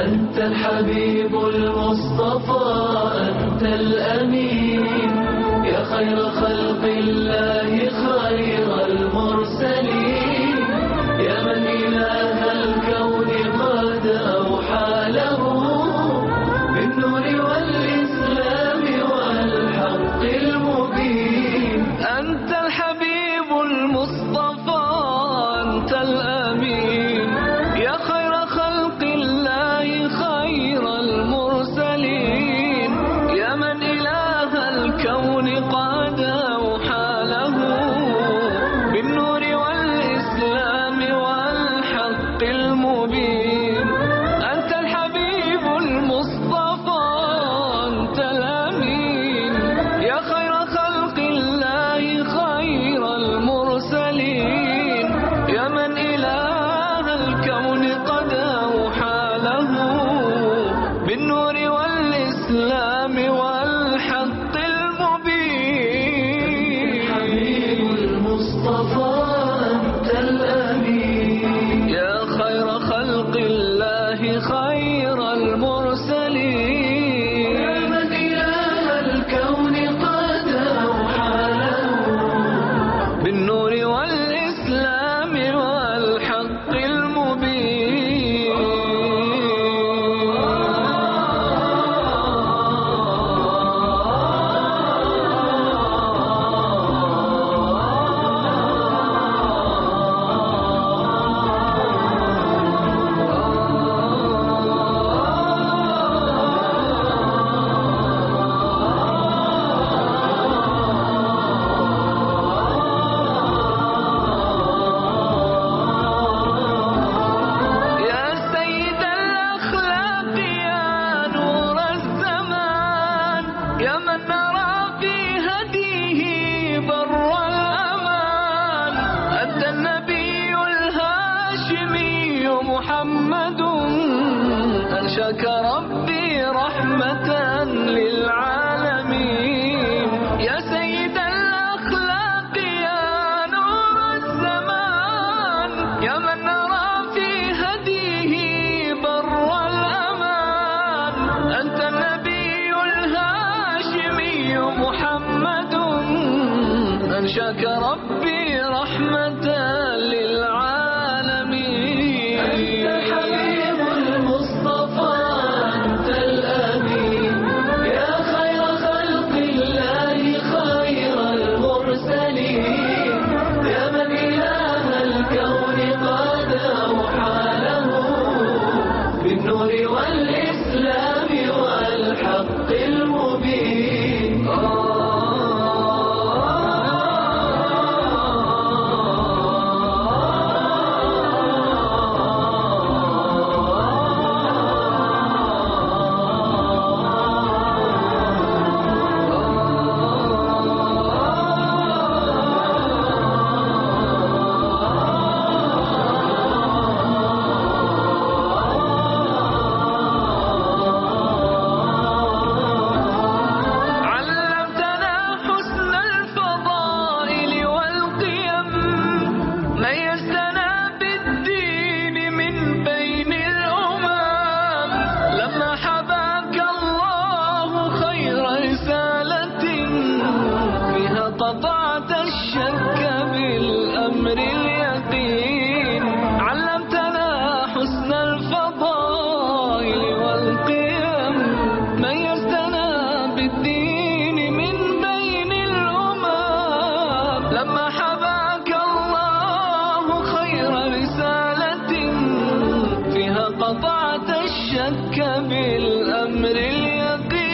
أنت الحبيب المصطفى، أنت الأمين، يا خير خلق الله خير المرسلين، يا من إله الكون قد أوحى له بالنور والإسلام والحق المبين. أنت الحبيب المصطفى، أنت الأمين، يا خير خلق الله خير المرسلين، يا من إله الكون قد أوحى له بالنور والإسلام والحق المبين. أنت الحبيب المصطفى، أنت الأمين، يا خير خلق الله خير المرسلين، يا من إله الكون قد أوحى له بالنور والإسلام والحق المبين. الحبيب المصطفى، أنت الأمين، يا خير خلق الله خير المرسلين، يا من إله الكون قد أوحى له بالنور والإسلام والحق المبين. يا سيد الأخلاق يا نور الزمان، يا من نرى في هديه بر الأمان. أنت النبي الهاشمي محمد، أنشاك ربي رحمة للعالمين. يا سيد الأخلاق يا نور الزمان، يا من نرى في هديه بر الأمان. أنت النبي الهاشمي محمد، أنشاك ربي رحمة للعالمين. أنت الحبيب المصطفى، أنت الأمين، يا خير خلق الله خير المرسلين، يا من إله الكون قد أوحى له بالنور والإسلام والحق المبين. علمتنا حسن الفضائل والقيم، ميزتنا بالدين من بين الأمم. لما حباك الله خير رسالة، فيها قطعت الشك بالأمر اليقين. علمتنا حسن الفضائل والقيم، ميزتنا بالدين من بين الأمم. لما حباك الله خير رسالة، فيها قطعت الشك بالأمر اليقين.